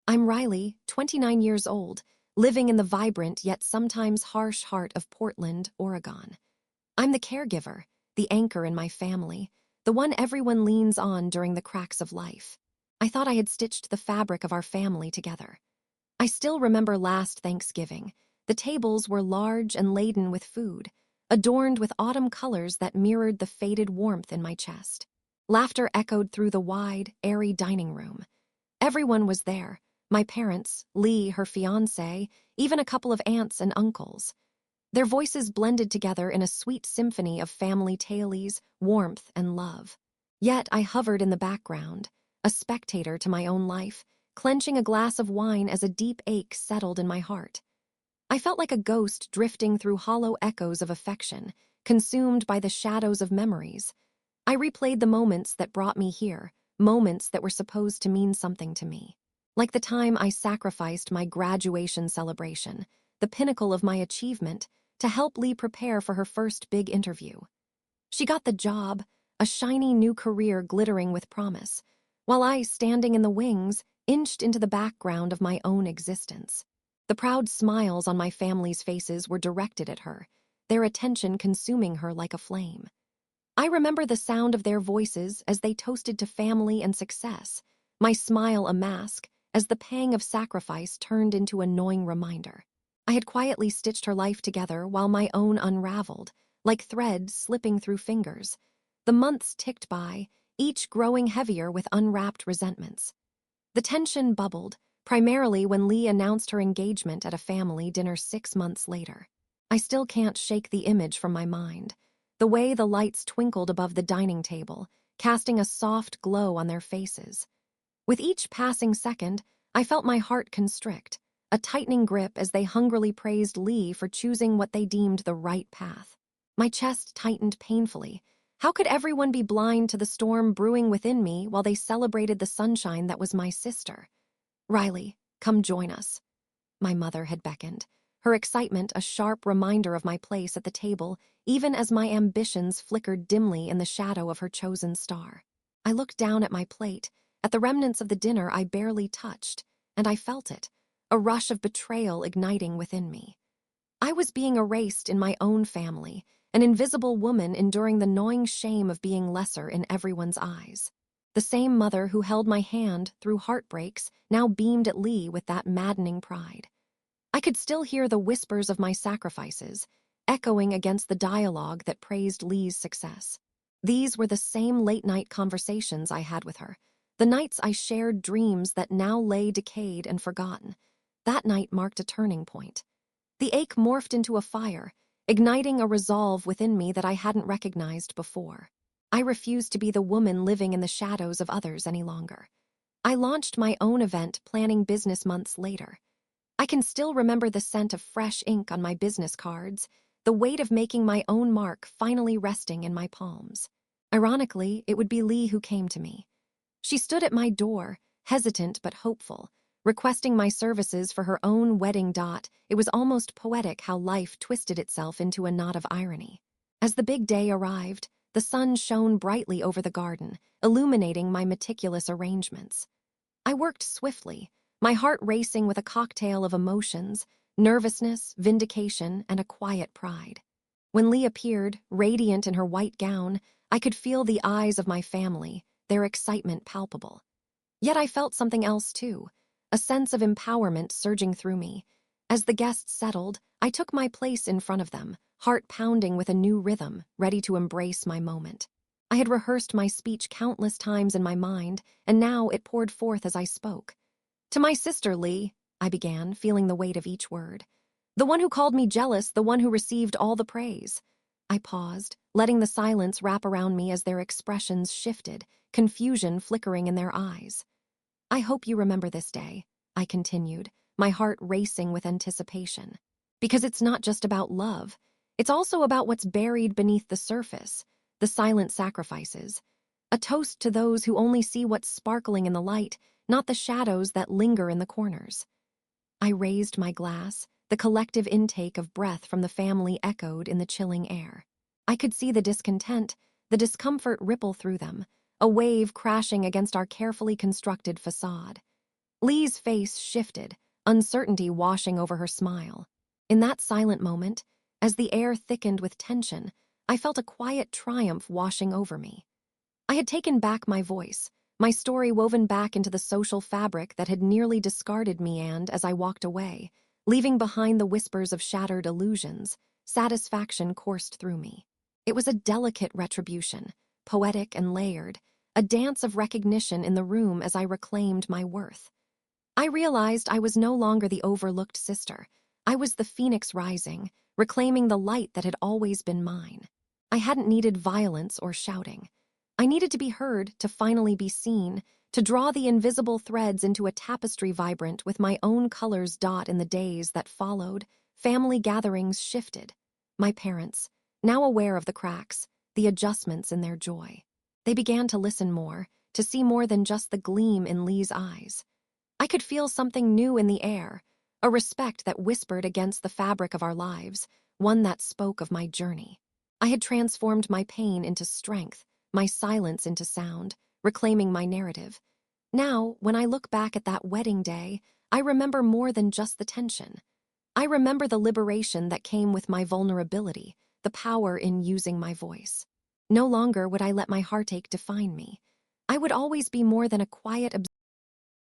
I'm Riley, 29 years old, living in the vibrant yet sometimes harsh heart of Portland, Oregon. I'm the caregiver, the anchor in my family, the one everyone leans on during the cracks of life. I thought I had stitched the fabric of our family together. I still remember last Thanksgiving. The tables were large and laden with food, adorned with autumn colors that mirrored the faded warmth in my chest. Laughter echoed through the wide, airy dining room. Everyone was there. My parents, Lee, her fiancé, even a couple of aunts and uncles. Their voices blended together in a sweet symphony of family tales, warmth, and love. Yet I hovered in the background, a spectator to my own life, clenching a glass of wine as a deep ache settled in my heart. I felt like a ghost drifting through hollow echoes of affection, consumed by the shadows of memories. I replayed the moments that brought me here, moments that were supposed to mean something to me. Like the time I sacrificed my graduation celebration, the pinnacle of my achievement, to help Lee prepare for her first big interview. She got the job, a shiny new career glittering with promise, while I, standing in the wings, inched into the background of my own existence. The proud smiles on my family's faces were directed at her, their attention consuming her like a flame. I remember the sound of their voices as they toasted to family and success, my smile a mask as the pang of sacrifice turned into a gnawing reminder. I had quietly stitched her life together while my own unraveled, like thread slipping through fingers. The months ticked by, each growing heavier with unwrapped resentments. The tension bubbled, primarily when Lee announced her engagement at a family dinner 6 months later. I still can't shake the image from my mind. The way the lights twinkled above the dining table, casting a soft glow on their faces. With each passing second, I felt my heart constrict, a tightening grip as they hungrily praised Lee for choosing what they deemed the right path. My chest tightened painfully. How could everyone be blind to the storm brewing within me while they celebrated the sunshine that was my sister? "Riley, come join us." My mother had beckoned, her excitement a sharp reminder of my place at the table, even as my ambitions flickered dimly in the shadow of her chosen star. I looked down at my plate, at the remnants of the dinner I barely touched, and I felt it, a rush of betrayal igniting within me. I was being erased in my own family, an invisible woman enduring the gnawing shame of being lesser in everyone's eyes. The same mother who held my hand through heartbreaks now beamed at Lee with that maddening pride. I could still hear the whispers of my sacrifices, echoing against the dialogue that praised Lee's success. These were the same late-night conversations I had with her, the nights I shared dreams that now lay decayed and forgotten. That night marked a turning point. The ache morphed into a fire, igniting a resolve within me that I hadn't recognized before. I refused to be the woman living in the shadows of others any longer. I launched my own event planning business months later. I can still remember the scent of fresh ink on my business cards, the weight of making my own mark finally resting in my palms. Ironically, it would be Lee who came to me. She stood at my door, hesitant but hopeful, requesting my services for her own wedding dot. It was almost poetic how life twisted itself into a knot of irony. As the big day arrived, the sun shone brightly over the garden, illuminating my meticulous arrangements. I worked swiftly, my heart racing with a cocktail of emotions, nervousness, vindication, and a quiet pride. When Lee appeared, radiant in her white gown, I could feel the eyes of my family, their excitement palpable. Yet I felt something else too, a sense of empowerment surging through me. As the guests settled, I took my place in front of them, heart pounding with a new rhythm, ready to embrace my moment. I had rehearsed my speech countless times in my mind, and now it poured forth as I spoke. "To my sister, Lee," I began, feeling the weight of each word. "The one who called me jealous, the one who received all the praise." I paused, letting the silence wrap around me as their expressions shifted, confusion flickering in their eyes. "I hope you remember this day," I continued, my heart racing with anticipation. "Because it's not just about love. It's also about what's buried beneath the surface, the silent sacrifices. A toast to those who only see what's sparkling in the light, not the shadows that linger in the corners." I raised my glass, the collective intake of breath from the family echoed in the chilling air. I could see the discontent, the discomfort ripple through them, a wave crashing against our carefully constructed facade. Lee's face shifted, uncertainty washing over her smile. In that silent moment, as the air thickened with tension, I felt a quiet triumph washing over me. I had taken back my voice, my story woven back into the social fabric that had nearly discarded me, and, as I walked away, leaving behind the whispers of shattered illusions, satisfaction coursed through me. It was a delicate retribution, poetic and layered, a dance of recognition in the room as I reclaimed my worth. I realized I was no longer the overlooked sister. I was the phoenix rising, reclaiming the light that had always been mine. I hadn't needed violence or shouting. I needed to be heard, to finally be seen, to draw the invisible threads into a tapestry vibrant with my own colors. In the days that followed, family gatherings shifted. My parents, now aware of the cracks, the adjustments in their joy. They began to listen more, to see more than just the gleam in Lee's eyes. I could feel something new in the air, a respect that whispered against the fabric of our lives, one that spoke of my journey. I had transformed my pain into strength, my silence into sound, reclaiming my narrative. Now, when I look back at that wedding day, I remember more than just the tension. I remember the liberation that came with my vulnerability, the power in using my voice. No longer would I let my heartache define me. I would always be more than a quiet